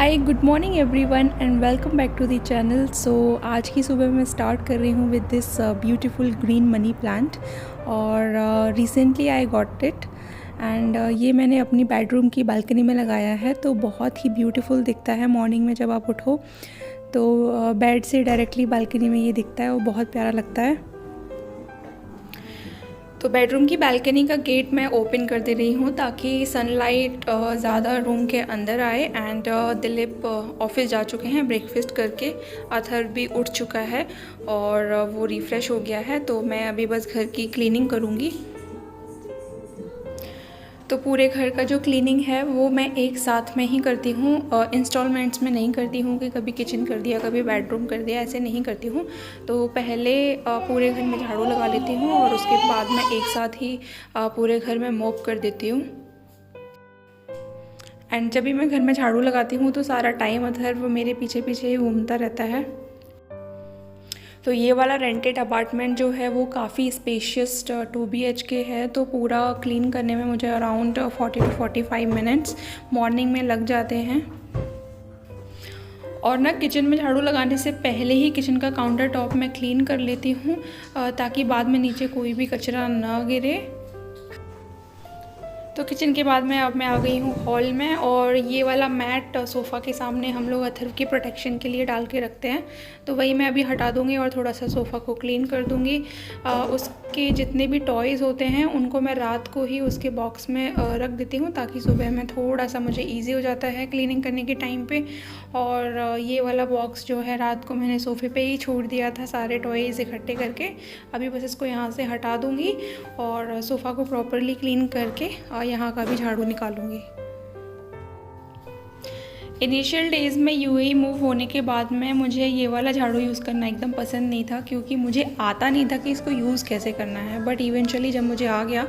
Hi good morning everyone and welcome back to the channel. So आज की सुबह मैं स्टार्ट कर रही हूँ with this beautiful green money plant और recently I got it and ये मैंने अपनी बेडरूम की बालकनी में लगाया है। तो बहुत ही ब्यूटीफुल दिखता है मॉर्निंग में जब आप उठो तो बेड से डायरेक्टली बालकनी में ये दिखता है, वो बहुत प्यारा लगता है। तो बेडरूम की बालकनी का गेट मैं ओपन कर दे रही हूँ ताकि सनलाइट ज़्यादा रूम के अंदर आए। एंड दिलीप ऑफिस जा चुके हैं ब्रेकफास्ट करके, अथर भी उठ चुका है और वो रिफ़्रेश हो गया है। तो मैं अभी बस घर की क्लीनिंग करूँगी। तो पूरे घर का जो क्लीनिंग है वो मैं एक साथ में ही करती हूँ, इंस्टॉलमेंट्स में नहीं करती हूँ कि कभी किचन कर दिया कभी बेडरूम कर दिया, ऐसे नहीं करती हूँ। तो पहले पूरे घर में झाड़ू लगा लेती हूँ और उसके बाद मैं एक साथ ही पूरे घर में मॉप कर देती हूँ। एंड जब भी मैं घर में झाड़ू लगाती हूँ तो सारा टाइम अधर वो मेरे पीछे पीछे ही घूमता रहता है। तो ये वाला रेंटेड अपार्टमेंट जो है वो काफ़ी स्पेशियस 2 BHK है। तो पूरा क्लीन करने में मुझे अराउंड 40 to 45 मिनट्स मॉर्निंग में लग जाते हैं। और ना किचन में झाड़ू लगाने से पहले ही किचन का काउंटर टॉप मैं क्लीन कर लेती हूँ ताकि बाद में नीचे कोई भी कचरा ना गिरे। तो किचन के बाद में अब मैं आ गई हूँ हॉल में और ये वाला मैट सोफ़ा के सामने हम लोग अथर्व की प्रोटेक्शन के लिए डाल के रखते हैं। तो वही मैं अभी हटा दूँगी और थोड़ा सा सोफ़ा को क्लीन कर दूँगी। उसके जितने भी टॉयज़ होते हैं उनको मैं रात को ही उसके बॉक्स में रख देती हूँ ताकि सुबह में थोड़ा सा मुझे ईजी हो जाता है क्लीनिंग करने के टाइम पे। और ये वाला बॉक्स जो है रात को मैंने सोफ़े पे ही छोड़ दिया था सारे टॉयज़ इकट्ठे करके। अभी बस इसको यहाँ से हटा दूँगी और सोफ़ा को प्रॉपरली क्लीन करके यहाँ का भी झाड़ू निकालूंगी। इनिशियल डेज़ में यूएई मूव होने के बाद में मुझे ये वाला झाड़ू यूज़ करना एकदम पसंद नहीं था क्योंकि मुझे आता नहीं था कि इसको यूज़ कैसे करना है। बट इवेंचुअली जब मुझे आ गया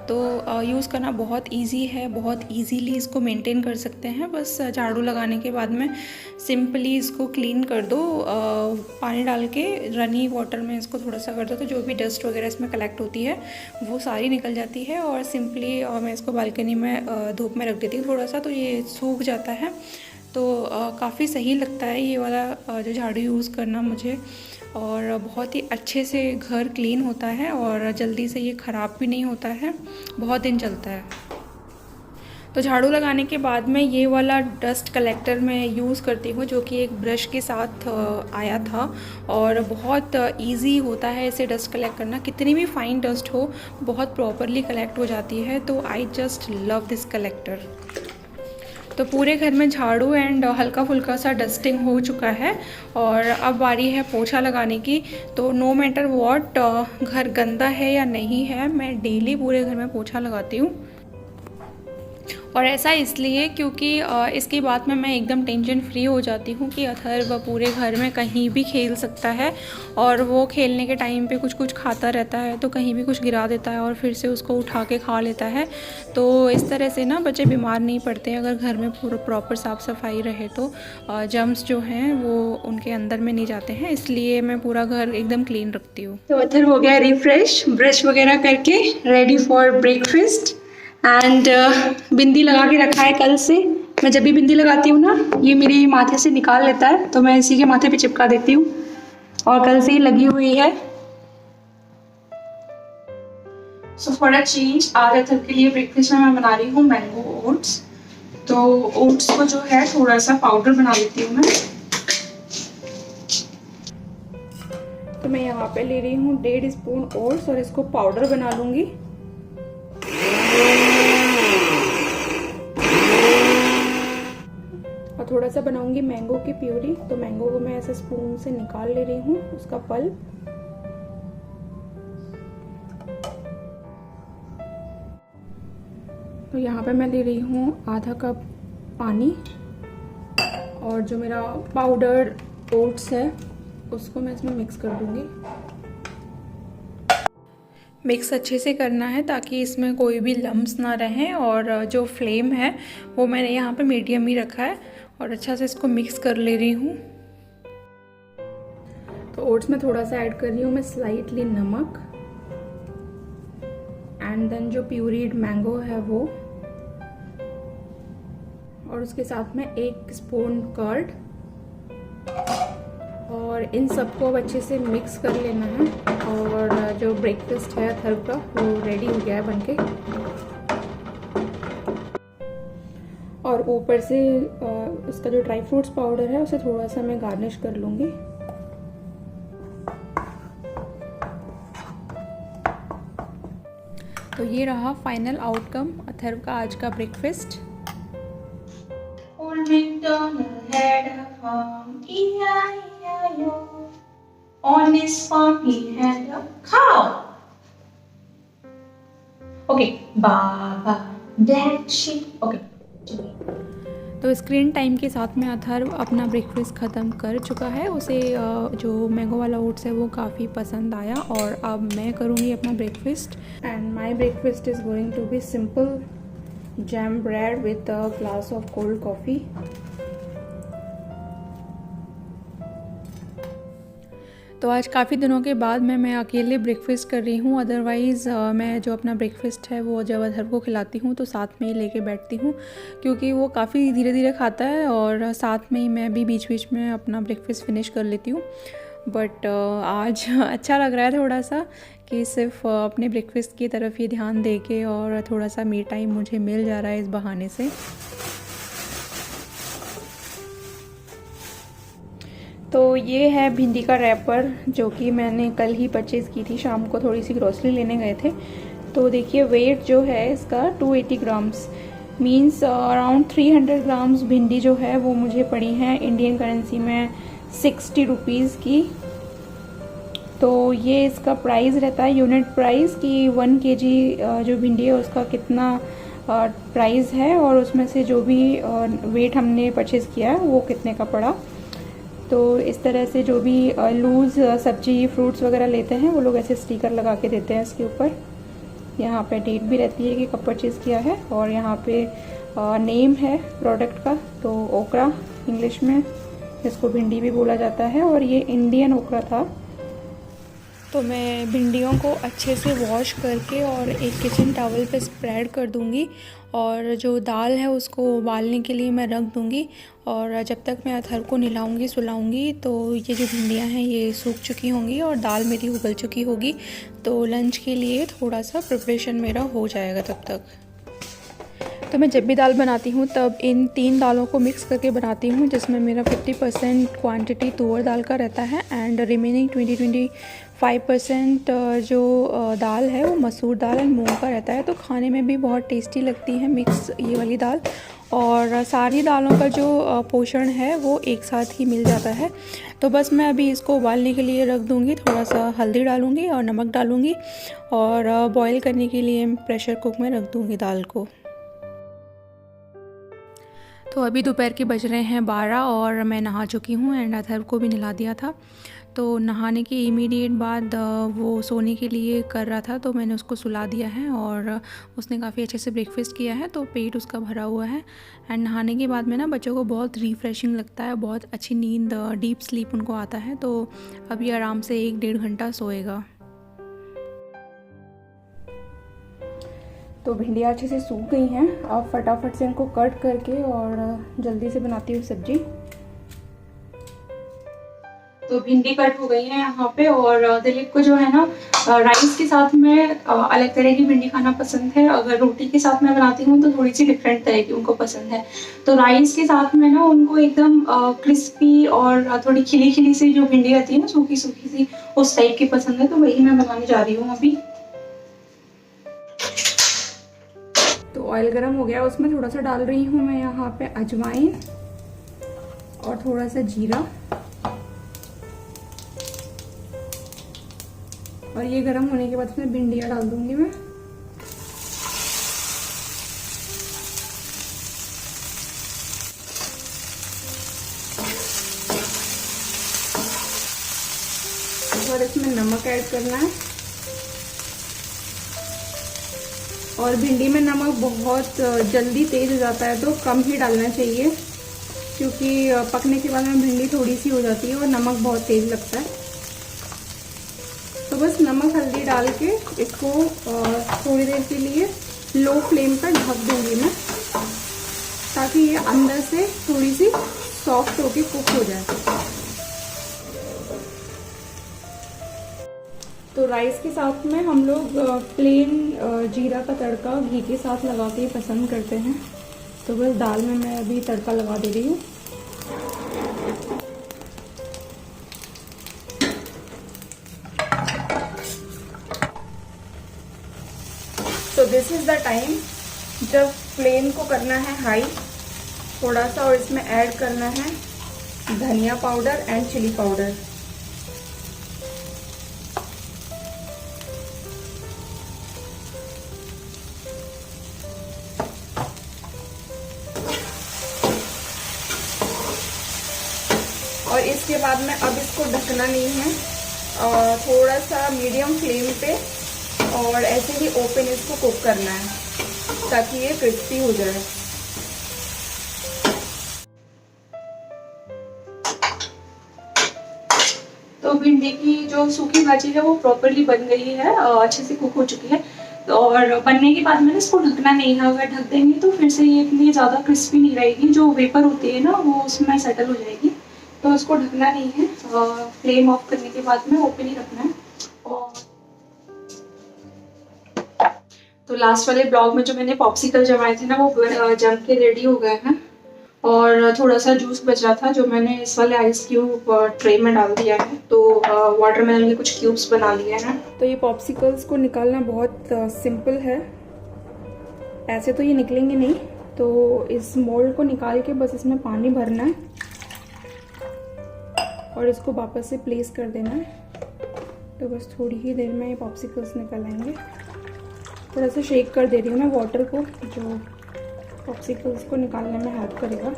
तो यूज़ करना बहुत इजी है, बहुत इजीली इसको मेंटेन कर सकते हैं। बस झाड़ू लगाने के बाद में सिंपली इसको क्लीन कर दो, पानी डाल के रनी वाटर में इसको थोड़ा सा कर दो तो जो भी डस्ट वगैरह इसमें कलेक्ट होती है वो सारी निकल जाती है। और सिंपली मैं इसको बालकनी में धूप में रख देती हूँ थोड़ा सा, तो ये सूख जाता है। तो काफ़ी सही लगता है ये वाला जो झाड़ू यूज़ करना मुझे, और बहुत ही अच्छे से घर क्लीन होता है और जल्दी से ये ख़राब भी नहीं होता है, बहुत दिन चलता है। तो झाड़ू लगाने के बाद में ये वाला डस्ट कलेक्टर मैं यूज़ करती हूँ जो कि एक ब्रश के साथ आया था और बहुत इजी होता है इसे डस्ट कलेक्ट करना। कितनी भी फाइन डस्ट हो बहुत प्रॉपरली कलेक्ट हो जाती है। तो I just love this collector. तो पूरे घर में झाड़ू एंड हल्का फुल्का सा डस्टिंग हो चुका है और अब बारी है पोछा लगाने की। तो नो मैटर व्हाट घर गंदा है या नहीं है, मैं डेली पूरे घर में पोछा लगाती हूँ। और ऐसा इसलिए क्योंकि इसके बाद में मैं एकदम टेंशन फ्री हो जाती हूँ कि अथर्व पूरे घर में कहीं भी खेल सकता है और वो खेलने के टाइम पे कुछ कुछ खाता रहता है तो कहीं भी कुछ गिरा देता है और फिर से उसको उठा के खा लेता है। तो इस तरह से ना बच्चे बीमार नहीं पड़ते हैं अगर घर में पूरा प्रॉपर साफ़ सफाई रहे तो जर्म्स जो हैं वो उनके अंदर में नहीं जाते हैं, इसलिए मैं पूरा घर एकदम क्लीन रखती हूँ। तो अथर्व हो गया रिफ्रेश, ब्रश वगैरह करके रेडी फॉर ब्रेकफास्ट एंड बिंदी लगा के रखा है कल से। मैं जब भी बिंदी लगाती हूँ ना ये मेरे माथे से निकाल लेता है तो मैं इसी के माथे पे चिपका देती हूँ और कल से ही लगी हुई है। सो फॉर अ चेंज आज अथर्व के लिए ब्रेकफास्ट में मैं बना रही हूँ मैंगो ओट्स। तो ओट्स को जो है थोड़ा सा पाउडर बना लेती हूँ मैं। तो मैं यहाँ पे ले रही हूँ 1.5 स्पून ओट्स और इसको पाउडर बना लूँगी। और थोड़ा सा बनाऊंगी मैंगो की प्यूरी। तो मैंगो को मैं ऐसे स्पून से निकाल ले रही हूँ उसका पल्प। तो यहाँ पे मैं ले रही हूँ आधा कप पानी और जो मेरा पाउडर ओट्स है उसको मैं इसमें मिक्स कर दूंगी। मिक्स अच्छे से करना है ताकि इसमें कोई भी लम्स ना रहें और जो फ्लेम है वो मैंने यहाँ पे मीडियम ही रखा है और अच्छा से इसको मिक्स कर ले रही हूँ। तो ओट्स में थोड़ा सा ऐड कर रही हूँ मैं स्लाइटली नमक एंड देन जो प्यूरीड मैंगो है वो, और उसके साथ में 1 स्पून कर्ड, और इन सबको अब अच्छे से मिक्स कर लेना है। और जो ब्रेकफास्ट है अथर्व का वो रेडी हो गया है बनके। और ऊपर से उसका जो ड्राई फ्रूट्स पाउडर है उसे थोड़ा सा मैं गार्निश कर लूँगी। तो ये रहा फाइनल आउटकम अथर्व का आज का breakfast. Old MacDonald had a farm, E-I-E-I-O. On his farm he had a cow. Okay, Baba, black sheep. Okay. तो स्क्रीन टाइम के साथ में अथर्व अपना ब्रेकफास्ट ख़त्म कर चुका है। उसे जो मैंगो वाला ओट्स है वो काफ़ी पसंद आया। और अब मैं करूँगी अपना breakfast. And my breakfast is going to be simple jam bread with a glass of cold coffee. तो आज काफ़ी दिनों के बाद मैं अकेले ब्रेकफास्ट कर रही हूँ। अदरवाइज़ मैं जो अपना ब्रेकफास्ट है वो जब अथर्व को खिलाती हूँ तो साथ में ही लेके बैठती हूँ, क्योंकि वो काफ़ी धीरे धीरे खाता है और साथ में ही मैं भी बीच बीच में अपना ब्रेकफास्ट फिनिश कर लेती हूँ। बट आज अच्छा लग रहा है थोड़ा सा कि सिर्फ अपने ब्रेकफास्ट की तरफ ही ध्यान दे के, और थोड़ा सा मी टाइम मुझे मिल जा रहा है इस बहाने से। तो ये है भिंडी का रैपर जो कि मैंने कल ही परचेज़ की थी। शाम को थोड़ी सी ग्रोसरी लेने गए थे। तो देखिए वेट जो है इसका 280 ग्राम्स, मीन्स अराउंड 300 ग्राम्स भिंडी जो है वो मुझे पड़ी हैं इंडियन करेंसी में 60 रुपीज़ की। तो ये इसका प्राइस रहता है यूनिट प्राइस कि 1 kg जो भिंडी है उसका कितना प्राइस है, और उसमें से जो भी वेट हमने परचेज़ किया है वो कितने का पड़ा। तो इस तरह से जो भी लूज़ सब्जी फ्रूट्स वगैरह लेते हैं वो लोग ऐसे स्टिकर लगा के देते हैं इसके ऊपर। यहाँ पे डेट भी रहती है कि कब परचेज़ किया है, और यहाँ पे नेम है प्रोडक्ट का। तो ओकरा इंग्लिश में इसको भिंडी भी बोला जाता है, और ये इंडियन ओकरा था। तो मैं भिंडियों को अच्छे से वॉश करके और एक किचन टॉवल पे स्प्रेड कर दूंगी, और जो दाल है उसको उबालने के लिए मैं रख दूंगी। और जब तक मैं अथर्व को नहलाऊंगी सुलाऊंगी तो ये जो भिंडियां हैं ये सूख चुकी होंगी और दाल मेरी उबल चुकी होगी। तो लंच के लिए थोड़ा सा प्रिपरेशन मेरा हो जाएगा तब तक। तो मैं जब भी दाल बनाती हूँ तब इन 3 दालों को मिक्स करके बनाती हूँ, जिसमें मेरा 50% क्वांटिटी तुअर दाल का रहता है एंड रिमेनिंग 20-25% जो दाल है वो मसूर दाल एंड मूंग का रहता है। तो खाने में भी बहुत टेस्टी लगती है मिक्स ये वाली दाल, और सारी दालों का जो पोषण है वो एक साथ ही मिल जाता है। तो बस मैं अभी इसको उबालने के लिए रख दूँगी, थोड़ा सा हल्दी डालूँगी और नमक डालूँगी, और बॉईल करने के लिए प्रेशर कुक में रख दूँगी दाल को। तो अभी दोपहर के बज रहे हैं 12 और मैं नहा चुकी हूँ एंड अथर्व को भी नहला दिया था। तो नहाने के इमीडिएट बाद वो सोने के लिए कर रहा था, तो मैंने उसको सुला दिया है और उसने काफ़ी अच्छे से ब्रेकफास्ट किया है, तो पेट उसका भरा हुआ है। एंड नहाने के बाद में ना बच्चों को बहुत रिफ़्रेशिंग लगता है, बहुत अच्छी नींद डीप स्लीप उनको आता है। तो अभी आराम से 1-1.5 घंटा सोएगा। तो भिंडियाँ अच्छे से सूख गई हैं। अब फटाफट से इनको कट करके और जल्दी से बनाती हूँ सब्जी। तो भिंडी कट हो गई है यहाँ पे, और दिलीप को जो है ना राइस के साथ में अलग तरह की भिंडी खाना पसंद है। अगर रोटी के साथ मैं बनाती हूँ तो थोड़ी सी डिफरेंट तरह की उनको पसंद है। तो राइस के साथ में ना उनको एकदम क्रिस्पी और थोड़ी खिली खिली सी जो भिंडी आती है ना, सूखी सूखी सी, उस टाइप की पसंद है। तो वही मैं बनाने जा रही हूँ अभी। तो ऑयल गरम हो गया, उसमें थोड़ा सा डाल रही हूँ मैं यहाँ पे अजवाइन और थोड़ा सा जीरा, और ये गरम होने के बाद इसमें भिंडियाँ डाल दूंगी मैं। और इसमें नमक ऐड करना है, और भिंडी में नमक बहुत जल्दी तेज हो जाता है तो कम ही डालना चाहिए, क्योंकि पकने के बाद में भिंडी थोड़ी सी हो जाती है और नमक बहुत तेज लगता है। तो बस नमक हल्दी डाल के इसको थोड़ी देर के लिए लो फ्लेम पर ढक दूंगी मैं। ताकि ये अंदर से थोड़ी सी सॉफ्ट होके कुक हो जाए। तो राइस के साथ में हम लोग प्लेन जीरा का तड़का घी के साथ लगा के पसंद करते हैं। तो बस दाल में मैं अभी तड़का लगा दे रही हूँ। तो दिस इज़ द टाइम जब फ्लेम को करना है हाई थोड़ा सा, और इसमें ऐड करना है धनिया पाउडर एंड चिली पाउडर। और इसके बाद में अब इसको ढकना नहीं है, थोड़ा सा मीडियम फ्लेम पे और ऐसे ही ओपन इसको कुक करना है ताकि ये क्रिस्पी हो जाए। तो भिंडी की जो सूखी भाजी है वो प्रॉपरली बन गई है, अच्छे से कुक हो चुकी है। तो और बनने के बाद में इसको ढकना नहीं है, अगर ढक देंगे तो फिर से ये इतनी ज़्यादा क्रिस्पी नहीं रहेगी, जो वेपर होती है ना वो उसमें सेटल हो जाएगी। तो इसको ढकना नहीं है, फ्लेम ऑफ करने के बाद में ओपन ही रखना है। और तो लास्ट वाले ब्लॉग में जो मैंने पॉप्सिकल जमाए थे ना वो जम के रेडी हो गए हैं, और थोड़ा सा जूस बच रहा था जो मैंने इस वाले आइस क्यूब ट्रे में डाल दिया है। तो वाटरमेलन के कुछ क्यूब्स बना लिए हैं। तो ये पॉप्सिकल्स को निकालना बहुत सिंपल है, ऐसे तो ये निकलेंगे नहीं। तो इस मोल्ड को निकाल के बस इसमें पानी भरना है और इसको वापस से प्लेस कर देना है। तो बस थोड़ी ही देर में ये पॉप्सिकल्स निकल आएंगे। थोड़ा सा शेक कर दे रही हूँ मैं वाटर को, जो पॉप्सिकल्स को निकालने में हेल्प करेगा।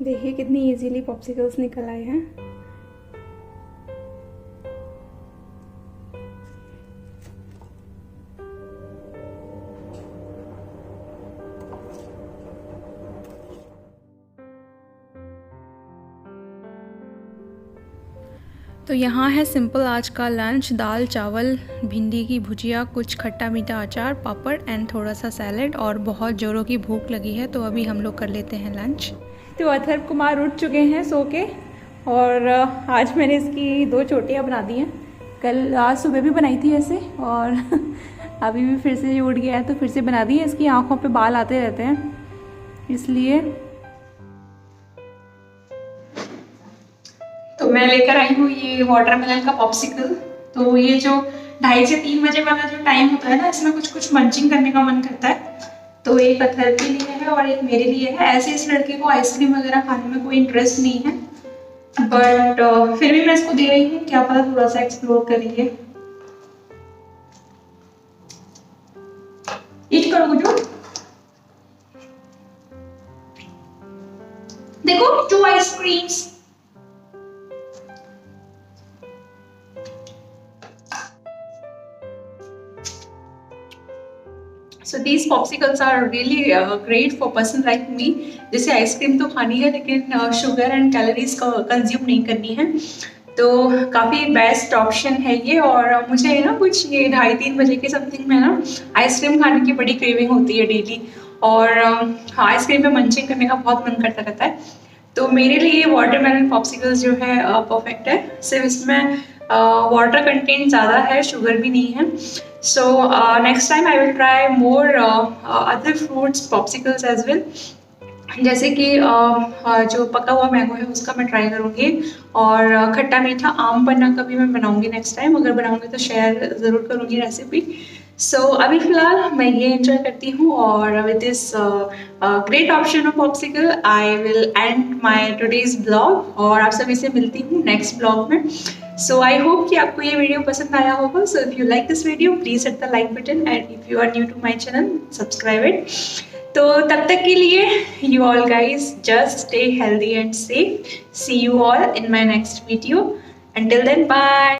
देखिए कितनी इजीली पॉप्सिकल्स निकल आए हैं। तो यहाँ है सिंपल आज का लंच, दाल चावल, भिंडी की भुजिया, कुछ खट्टा मीठा अचार, पापड़ एंड थोड़ा सा सैलेड, और बहुत ज़ोरों की भूख लगी है। तो अभी हम लोग कर लेते हैं लंच। तो अथर्व कुमार उठ चुके हैं सो के, और आज मैंने इसकी 2 चोटियाँ बना दी हैं। कल आज सुबह भी बनाई थी ऐसे, और अभी भी फिर से उठ गया है तो फिर से बना दी है। इसकी आँखों पर बाल आते रहते हैं इसलिए। तो मैं लेकर आई हूँ ये वाटरमेलन का पॉप्सिकल। तो ये जो 2:30 से 3 बजे वाला जो टाइम होता है ना, इसमें कुछ मंचिंग करने का मन करता है। तो एक अथर्व के लिए है और एक मेरे लिए है। ऐसे इस लड़के को आइसक्रीम वगैरह खाने में कोई इंटरेस्ट नहीं है, बट फिर भी मैं इसको दे रही हूँ, क्या पता थोड़ा सा एक्सप्लोर करेंगे। ईट करो गुजू, देखो 2 ice creams. So these popsicles are really great for person like me, जैसे आइसक्रीम तो खानी है लेकिन शुगर एंड कैलोरीज का कंज्यूम नहीं करनी है। तो काफ़ी बेस्ट ऑप्शन है ये। और मुझे ना कुछ ये 2:30-3 बजे के समथिंग में ना आइसक्रीम खाने की बड़ी क्रेविंग होती है डेली, और आइसक्रीम में मंचिंग करने का बहुत मन करता रहता है। तो मेरे लिए वाटरमेलन पॉप्सिकल्स जो है परफेक्ट है। सिर्फ इसमें वाटर कंटेंट ज़्यादा है, शुगर भी नहीं है। So next time I will try more other fruits popsicles as well, जैसे कि जो पका हुआ मैंगो है उसका मैं ट्राई करूँगी, और खट्टा मीठा आम पन्ना का भी मैं बनाऊँगी नेक्स्ट टाइम। अगर बनाऊँगी तो शेयर ज़रूर करूँगी रेसिपी। सो अभी फ़िलहाल मैं ये एंजॉय करती हूँ, और with this great option of popsicle I will and my today's blog, और आप सभी से मिलती हूँ नेक्स्ट ब्लॉग में। सो आई होप कि आपको ये वीडियो पसंद आया होगा। So if you like this video please hit the like button, and if you are new to my channel subscribe it. तो तब तक के लिए you all guys just stay healthy and safe. See you all in my next video. Until then, bye.